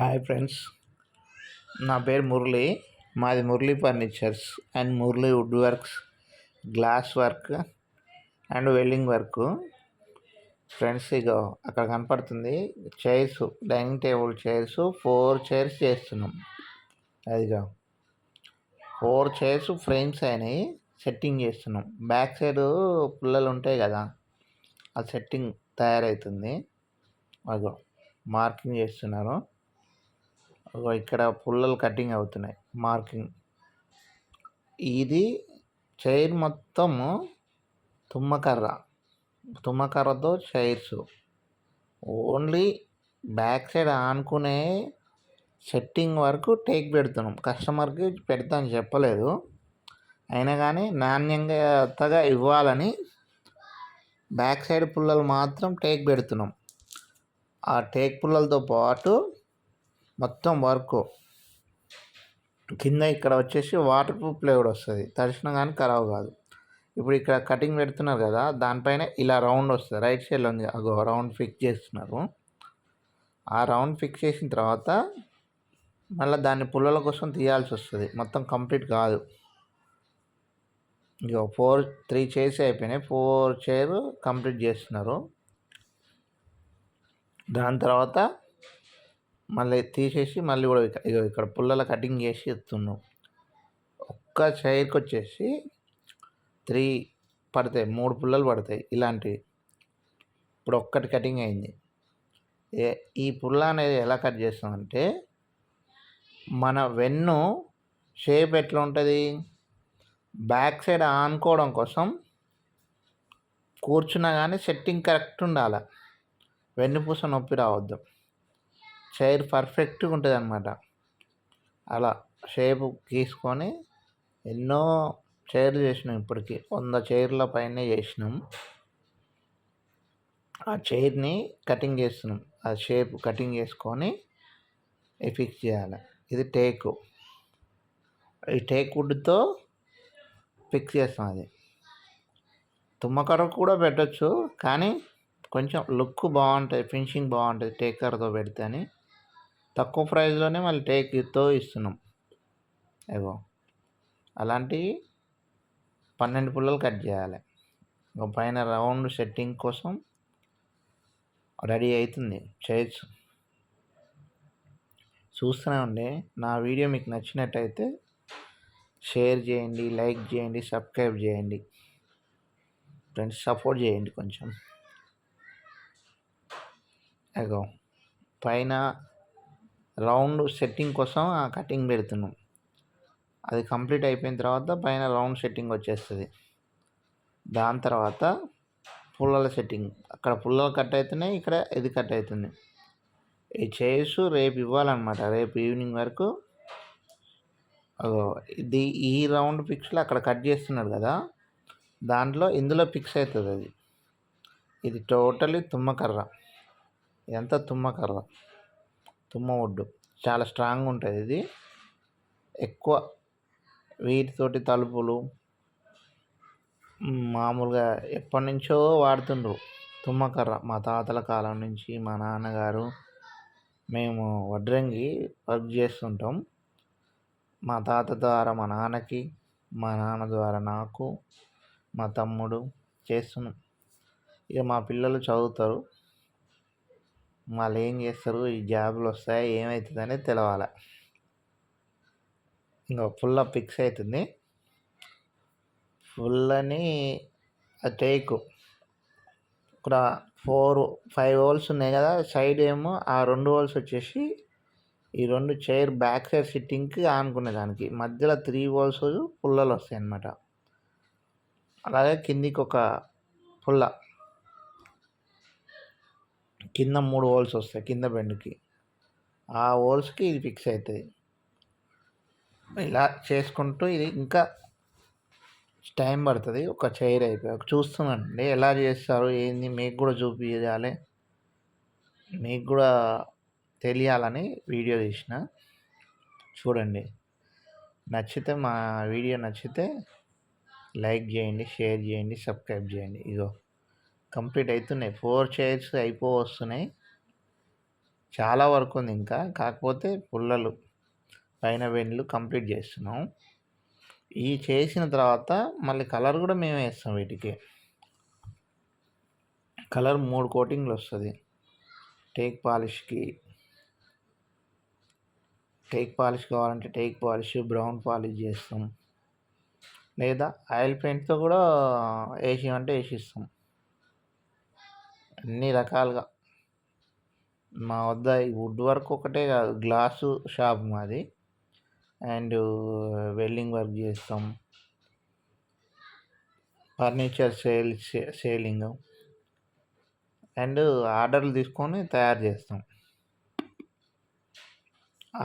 Hi friends, నా పేరు మురళి. మాది Murali furnitures and Murali wood works, glass work and welding work. Friends, ఇగో అక్కడ కనపడుతుంది chairs, dining table chairs. 4 chairs చేస్తున్నాం. అదిగో 4 చైర్స్ ఫ్రేమ్స్ అయినాయి, సెట్టింగ్ చేస్తున్నాం. బ్యాక్ సైడ్ పుల్లలు ఉంటాయి కదా, ఆ సెట్టింగ్ తయారవుతుంది. అదిగో మార్కింగ్ చేస్తున్నారు. ఇక్కడ పుల్లలు కటింగ్ అవుతున్నాయి, మార్కింగ్. ఇది చైర్ మొత్తము తుమ్మకర్రతో చైర్స్. ఓన్లీ బ్యాక్ సైడ్ ఆనుకునే సెట్టింగ్ వరకు టేక్ పెడుతున్నాం. కస్టమర్కి పెడతాను చెప్పలేదు, అయినా కానీ నాణ్యంగా ఇవ్వాలని బ్యాక్ సైడ్ పుల్లలు మాత్రం టేక్ పెడుతున్నాం. ఆ టేక్ పుల్లలతో పాటు మొత్తం వర్క్ కింద ఇక్కడ వచ్చేసి వాటర్ ప్రూఫ్ ప్లైవుడ్ వస్తుంది, తడిసినా కానీ ఖరాబ్ కాదు. ఇప్పుడు ఇక్కడ కటింగ్ పెడుతున్నారు కదా, దానిపైన ఇలా రౌండ్ వస్తుంది. రైట్ సైడ్లో ఉంది, అగో రౌండ్ ఫిక్స్ చేస్తున్నారు. ఆ రౌండ్ ఫిక్స్ చేసిన తర్వాత మళ్ళీ దాన్ని పుల్లల కోసం తీయాల్సి వస్తుంది, మొత్తం కంప్లీట్ కాదు. ఇక 3 చైర్స్ అయిపోయినాయి, 4 చైర్ కంప్లీట్ చేస్తున్నారు. దాని తర్వాత మళ్ళీ తీసేసి మళ్ళీ కూడా ఇక్కడ పుల్లల కటింగ్ చేసి ఇస్తున్నాం. ఒక్క చైర్కి వచ్చేసి 3 పడతాయి, 3 పుల్లలు పడతాయి ఇలాంటివి. ఇప్పుడు ఒక్కటి కటింగ్ అయింది. ఈ పుల్ల అనేది ఎలా కట్ చేస్తామంటే, మన వెన్ను షేప్ ఎట్లా ఉంటుంది, బ్యాక్ సైడ్ ఆనుకోవడం కోసం కూర్చున్నా కానీ సెట్టింగ్ కరెక్ట్ ఉండాలి, వెన్నుపూస నొప్పి రావద్దు, చైర్ పర్ఫెక్ట్గా ఉంటుంది అన్నమాట. అలా షేపు గీసుకొని ఎన్నో చైర్లు చేసినాం, ఇప్పటికి 100 చైర్ల పైనే చేసినాం. ఆ చైర్ని కటింగ్ చేస్తున్నాం, ఆ షేప్ కటింగ్ చేసుకొని ఫిక్స్ చేయాలి. ఇది టేకు, ఈ టేక్ వుడ్తో ఫిక్స్ చేస్తాం. అది తుమ్మకర్ర కూడా పెట్టచ్చు, కానీ కొంచెం లుక్ బాగుంటుంది, ఫినిషింగ్ బాగుంటుంది టేక్ కర్రతో పెడితే అని తక్కువ ప్రైస్లోనే మళ్ళీ టేక్తో ఇస్తున్నాం. ఏవో అలాంటివి 12 పుల్లలు కట్ చేయాలి. పైన రౌండ్ సెట్టింగ్ కోసం రెడీ అవుతుంది చైర్స్. చూస్తూనే ఉండే. నా వీడియో మీకు నచ్చినట్టయితే షేర్ చేయండి, లైక్ చేయండి, సబ్స్క్రైబ్ చేయండి. ఫ్రెండ్స్, సపోర్ట్ చేయండి కొంచెం. అగో పైన రౌండ్ సెట్టింగ్ కోసం ఆ కటింగ్ పెడుతున్నాం. అది కంప్లీట్ అయిపోయిన తర్వాత పైన రౌండ్ సెట్టింగ్ వచ్చేస్తుంది. దాని తర్వాత పుల్లల సెట్టింగ్, అక్కడ పుల్లలు కట్ అవుతున్నాయి, ఇక్కడ ఇది కట్ అవుతుంది. ఈ చైర్స్ రేపు ఇవ్వాలన్నమాట, రేపు ఈవినింగ్ వరకు. ఇది ఈ రౌండ్ పిక్స్లో అక్కడ కట్ చేస్తున్నాడు కదా, దాంట్లో ఇందులో ఫిక్స్ అవుతుంది అది. ఇది టోటలీ తుమ్మకర్ర, ఇదంతా తుమ్మకర్ర, తుమ్మ ఒడ్డు చాలా స్ట్రాంగ్ ఉంటుంది. ఇది ఎక్కువ వీటితోటి తలుపులు మామూలుగా ఎప్పటి నుంచో వాడుతుండ్రు తుమ్మకర్ర. మా తాతల కాలం నుంచి, మా నాన్నగారు, మేము వడ్రంగి వర్క్ చేస్తుంటాం. మా తాత ద్వారా మా నాన్నకి, మా నాన్న ద్వారా నాకు, మా తమ్ముడు చేస్తున్నాం. ఇక మా పిల్లలు చదువుతారు, వాళ్ళు ఏం చేస్తారు, ఈ జాబులు వస్తాయి ఏమవుతుంది అనేది తెలవాలి. ఇంకా ఫుల్ ఫిక్స్ అవుతుంది. ఫుల్లని టేకు ఇక్కడ 4-5 హోల్స్ ఉన్నాయి కదా, సైడ్ ఏమో ఆ 2 హోల్స్ వచ్చేసి ఈ 2 చైర్ బ్యాక్ సైడ్ సిట్టింగ్కి ఆనుకునే దానికి, మధ్యలో 3 హోల్స్ పుల్లలు వస్తాయి అన్నమాట. అలాగే కిందికి ఒక పుల్ల, కింద 3 హోల్స్ వస్తాయి కింద బెండ్కి, ఆ హోల్స్కి ఇది ఫిక్స్ అవుతుంది. ఇలా చేసుకుంటూ ఇది ఇంకా టైం పడుతుంది. ఒక చైర్ అయిపోయి చూస్తున్నానండి ఎలా చేస్తారు ఏంది, మీకు కూడా చూపించాలి, మీకు కూడా తెలియాలని వీడియో తీసిన. చూడండి, నచ్చితే మా వీడియో నచ్చితే లైక్ చేయండి, షేర్ చేయండి, సబ్స్క్రైబ్ చేయండి. ఇగో కంప్లీట్ అవుతున్నాయి, 4 చైర్స్ వస్తున్నాయి. చాలా వర్క్ ఉంది ఇంకా. కాకపోతే పుల్లలు పైన వెండ్లు కంప్లీట్ చేస్తున్నాం. ఈ చేసిన తర్వాత మళ్ళీ కలర్ కూడా మేమే వేస్తాం వీటికి. కలర్ 3 కోటింగ్లు వస్తుంది. టేక్ పాలిష్ కావాలంటే టేక్ పాలిష్, బ్రౌన్ పాలిష్ చేస్తాం. లేదా ఆయిల్ పెయింట్తో కూడా వేసిమంటే వేసిస్తాం. అన్ని రకాలుగా మా వద్ద ఈ వుడ్ వర్క్ ఒకటే కాదు, గ్లాసు షాప్ మాది. అండ్ వెల్డింగ్ వర్క్ చేస్తాం, ఫర్నిచర్ సేలింగ్ అండ్ ఆర్డర్లు తీసుకొని తయారు చేస్తాం.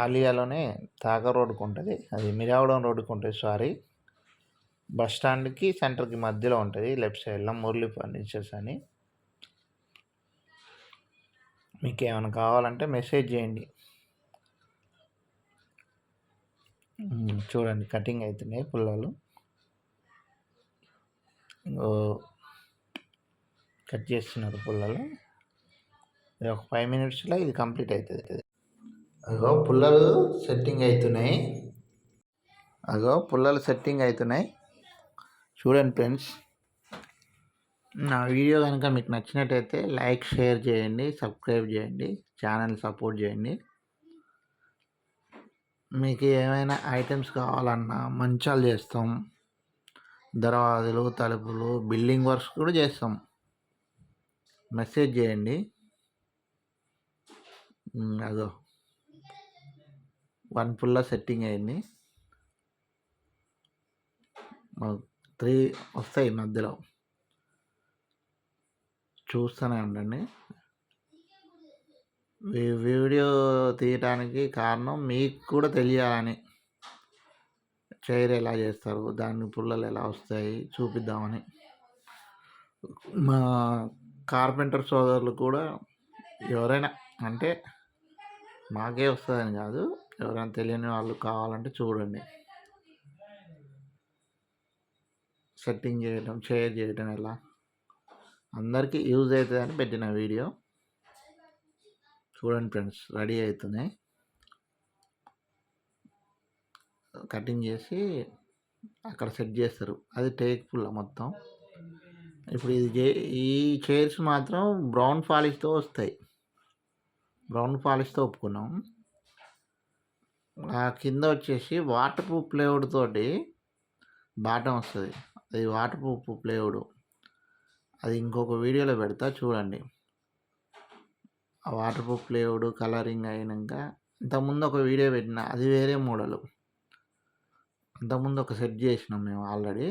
ఆలియాలోనే తాగా రోడ్డుకు ఉంటుంది, అది మిరావడం రోడ్డుకు ఉంటుంది. బస్ స్టాండ్కి సెంటర్కి మధ్యలో ఉంటుంది. లెఫ్ట్ సైడ్లో మురళి ఫర్నిచర్స్ అని. మీకు ఏమైనా కావాలంటే మెసేజ్ చేయండి. చూడండి కటింగ్ అవుతున్నాయి పుల్లలు. కట్ చేస్తున్నారు పుల్లలు. ఒక 5 మినిట్స్లో ఇది కంప్లీట్ అవుతుంది. పుల్లలు సెట్టింగ్ అవుతున్నాయి. చూడండి ఫ్రెండ్స్, నా వీడియో కనుక మీకు నచ్చినట్టయితే లైక్, షేర్ చేయండి, సబ్స్క్రైబ్ చేయండి, ఛానల్ సపోర్ట్ చేయండి. మీకు ఏమైనా ఐటమ్స్ కావాలన్నా మంచాలు చేస్తాం, దర్వాజలు, తలుపులు, బిల్డింగ్ వర్క్స్ కూడా చేస్తాం. మెసేజ్ చేయండి. 1 పుల్ల సెట్టింగ్ అయింది. 3 వస్తాయి మధ్యలో. చూస్తూనే ఉండండి. వీడియో తీయటానికి కారణం మీకు కూడా తెలియాలని. చైర్ ఎలా చేస్తారు, దాని పుల్లలు ఎలా వస్తాయి చూపిద్దామని. మా కార్పెంటర్ సోదరులు కూడా ఎవరైనా, అంటే మాకే వస్తుందని కాదు, ఎవరైనా తెలియని వాళ్ళు కావాలంటే చూడండి. సెట్టింగ్ చేయడం, చైర్ చేయడం ఎలా అందరికీ యూజ్ అవుతుందని పెట్టిన వీడియో. చూడండి ఫ్రెండ్స్, రెడీ అవుతున్నాయి. కటింగ్ చేసి అక్కడ సెట్ చేస్తారు. అది టేక్ పుల్ల మొత్తం. ఇప్పుడు ఈ చైర్స్ మాత్రం బ్రౌన్ పాలిష్తో వస్తాయి. బ్రౌన్ పాలిష్తో ఒప్పుకున్నాం. ఆ కింద వచ్చేసి వాటర్ ప్రూఫ్ ప్లేవుడ్ తోటి బాటం వస్తుంది. అది వాటర్ ప్రూఫ్ ప్లేవుడ్. అది ఇంకొక వీడియోలో పెడతా చూడండి. ఆ వాటర్ ప్రూఫ్ ప్లేవుడ్ కలరింగ్ అయినాక, ఇంతకుముందు ఒక వీడియో పెట్టిన, అది వేరే మోడలు. అంతకుముందు ఒక సెట్ చేసినాం మేము ఆల్రెడీ,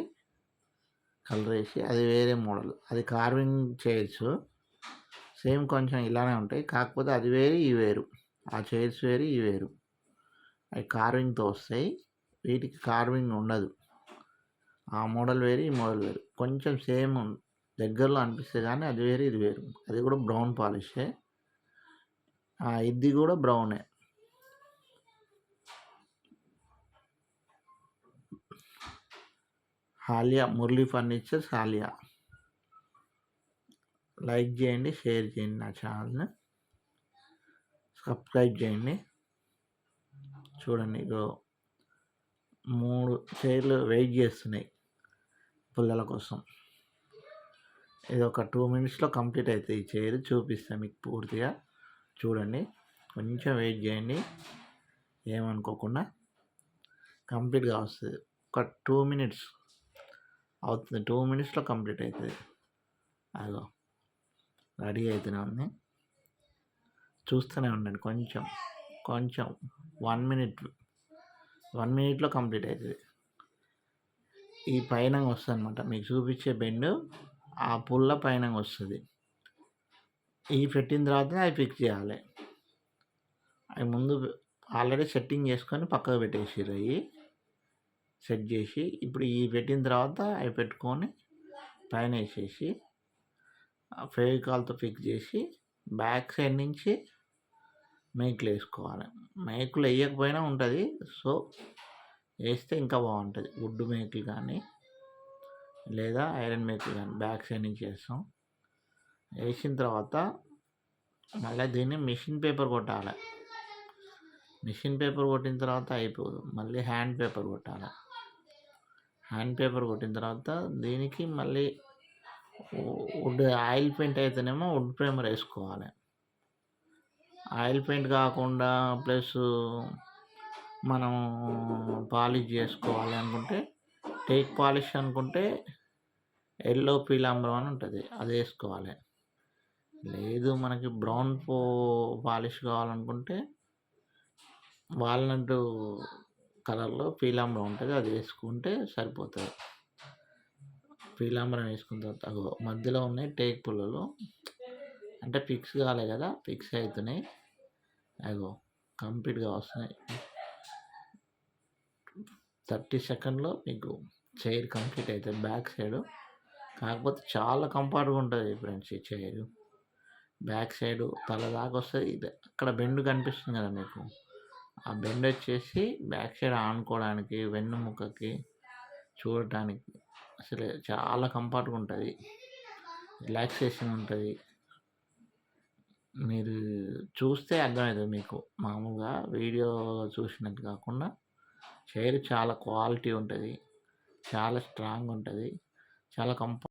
కలర్ వేసి. అది వేరే మోడల్. అది కార్వింగ్ చైర్స్. సేమ్ కొంచెం ఇలానే ఉంటాయి, కాకపోతే అది వేరు, ఈ వేరు. ఆ చైర్స్ వేరు, ఈ వేరు. అవి కార్వింగ్తో వస్తాయి. వీటికి కార్వింగ్ ఉండదు. ఆ మోడల్ వేరు, ఈ మోడల్ వేరు. కొంచెం సేమ్ దగ్గరలో అనిపిస్తుంది కానీ అది వేరు, ఇది వేరు. అది కూడా బ్రౌన్ పాలిషే. ఇది కూడా బ్రౌనే. హాలియా, మురళి ఫర్నిచర్స్ హాలియా. లైక్ చేయండి, షేర్ చేయండి, నా ఛానల్ని సబ్స్క్రైబ్ చేయండి. చూడండి, 3 చైర్లు వెయిట్ చేస్తున్నాయి పుల్లల కోసం. ఇది ఒక 2 మినిట్స్లో కంప్లీట్ అవుతుంది. ఈ చైర్ చూపిస్తాను మీకు పూర్తిగా. చూడండి, కొంచెం వెయిట్ చేయండి, ఏమనుకోకుండా కంప్లీట్గా వస్తుంది. ఒక 2 మినిట్స్ అవుతుంది. 2 మినిట్స్లో కంప్లీట్ అవుతుంది. అదో రెడీ అవుతూనే ఉంది. చూస్తూనే ఉండండి. కొంచెం 1 మినిట్లో కంప్లీట్ అవుతుంది. ఈ పైన వస్తుంది అనమాట, మీకు చూపించే బెండ్ ఆ పుల్ల పైన వస్తుంది. ఈ పెట్టిన తర్వాత అవి ఫిక్స్ చేయాలి. అవి ముందు ఆల్రెడీ సెట్టింగ్ చేసుకొని పక్కకు పెట్టేసారు. అవి సెట్ చేసి, ఇప్పుడు ఈ పెట్టిన తర్వాత అవి పెట్టుకొని పైన వేసేసి ఫెవికాల్తో ఫిక్స్ చేసి బ్యాక్ సైడ్ నుంచి మేకులు వేసుకోవాలి. మేకులు వేయకపోయినా ఉంటుంది, సో వేస్తే ఇంకా బాగుంటుంది. వుడ్ మేకులు కానీ లేదా ఐరన్ మేకులు కానీ బ్యాక్ సైడ్ నుంచి వేస్తాం. వేసిన తర్వాత మళ్ళీ దీన్ని మిషన్ పేపర్ కొట్టాలి. మిషన్ పేపర్ కొట్టిన తర్వాత అయిపోదు, మళ్ళీ హ్యాండ్ పేపర్ కొట్టాలి. హ్యాండ్ పేపర్ కొట్టిన తర్వాత దీనికి మళ్ళీ వుడ్ ఆయిల్ పెయింట్ అయితేనేమో వుడ్ ప్రైమర్ వేసుకోవాలి. ఆయిల్ పెయింట్ కాకుండా ప్లస్ మనం పాలిష్ చేసుకోవాలి అనుకుంటే టేక్ పాలిష్ అనుకుంటే ఎల్లో పీలాంబరం అని ఉంటుంది, అది వేసుకోవాలి. లేదు మనకి బ్రౌన్ పాలిష్ కావాలనుకుంటే వాల్నట్ కలర్లో పీలాంబరం ఉంటుంది, అది వేసుకుంటే సరిపోతుంది. పీలాంబరం వేసుకున్న తర్వాత మధ్యలో ఉన్నాయి టేక్ పుల్లలు, అంటే ఫిక్స్ కాలే కదా, ఫిక్స్ అవుతున్నాయి. అగో కంప్లీట్గా వస్తున్నాయి. 30 సెకండ్లో మీకు చైర్ కంప్లీట్ అవుతుంది బ్యాక్ సైడ్. కాకపోతే చాలా కంఫర్ట్గా ఉంటుంది ఫ్రెండ్స్ ఈ చైర్. బ్యాక్ సైడ్ తల దాకా వస్తుంది. ఇది అక్కడ బెండ్ కనిపిస్తుంది కదా మీకు, ఆ బెండ్ వచ్చేసి బ్యాక్ సైడ్ ఆనుకోవడానికి, వెన్నుముక్కకి చూడటానికి అసలు చాలా కంఫర్ట్గా ఉంటుంది, రిలాక్సేషన్ ఉంటుంది. మీరు చూస్తే అర్థమవుతుంది మీకు, మామూలుగా వీడియో చూసినట్టు కాకుండా. చైర్ చాలా క్వాలిటీ ఉంటుంది, చాలా స్ట్రాంగ్ ఉంటుంది, చాలా కంఫర్ట్.